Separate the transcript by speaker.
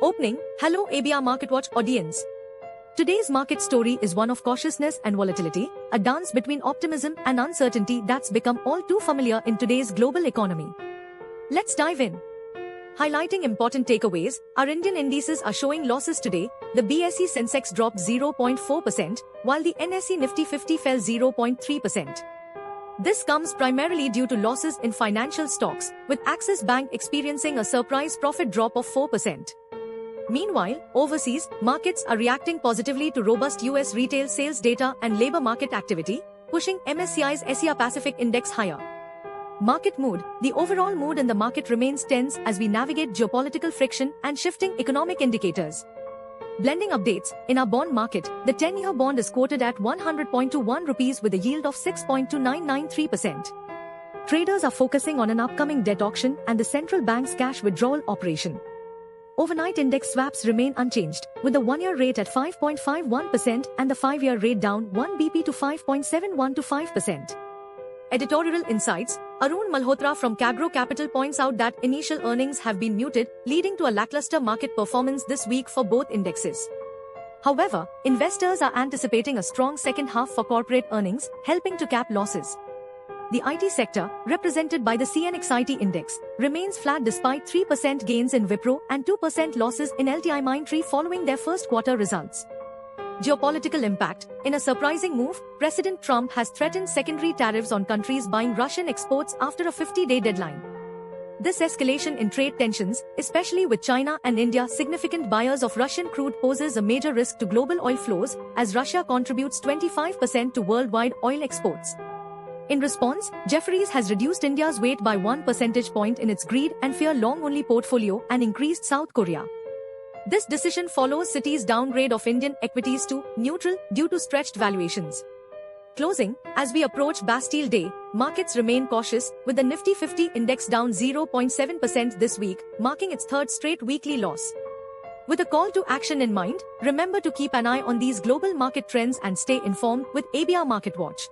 Speaker 1: Opening, hello ABR MarketWatch audience. Today's market story is one of cautiousness and volatility, a dance between optimism and uncertainty that's become all too familiar in today's global economy. Let's dive in. Highlighting important takeaways, our Indian indices are showing losses today. The BSE Sensex dropped 0.4%, while the NSE Nifty 50 fell 0.3%. This comes primarily due to losses in financial stocks, with Axis Bank experiencing a surprise profit drop of 4%. Meanwhile, overseas markets are reacting positively to robust US retail sales data and labor market activity, pushing MSCI's Asia Pacific Index higher. Market mood. The overall mood in the market remains tense as we navigate geopolitical friction and shifting economic indicators. Blending updates. In our bond market, the 10-year bond is quoted at 100.21 rupees with a yield of 6.2993%. Traders are focusing on an upcoming debt auction and the central bank's cash withdrawal operation. Overnight index swaps remain unchanged, with the 1-year rate at 5.51% and the 5-year rate down 1 BP to 5.7125%. Editorial insights. Arun Malhotra from Cabro Capital points out that initial earnings have been muted, leading to a lackluster market performance this week for both indexes. However, investors are anticipating a strong second half for corporate earnings, helping to cap losses. The IT sector, represented by the CNXIT index, remains flat despite 3% gains in Wipro and 2% losses in LTIMindtree following their first quarter results. Geopolitical impact. In a surprising move, President Trump has threatened secondary tariffs on countries buying Russian exports after a 50-day deadline. This escalation in trade tensions, especially with China and India, significant buyers of Russian crude, poses a major risk to global oil flows, as Russia contributes 25% to worldwide oil exports. In response, Jefferies has reduced India's weight by 1 percentage point in its greed and fear long-only portfolio and increased South Korea. This decision follows Citi's downgrade of Indian equities to neutral due to stretched valuations. Closing. As we approach Bastille Day, markets remain cautious, with the Nifty 50 index down 0.7% this week, marking its third straight weekly loss. With a call to action in mind, remember to keep an eye on these global market trends and stay informed with ABR MarketWatch.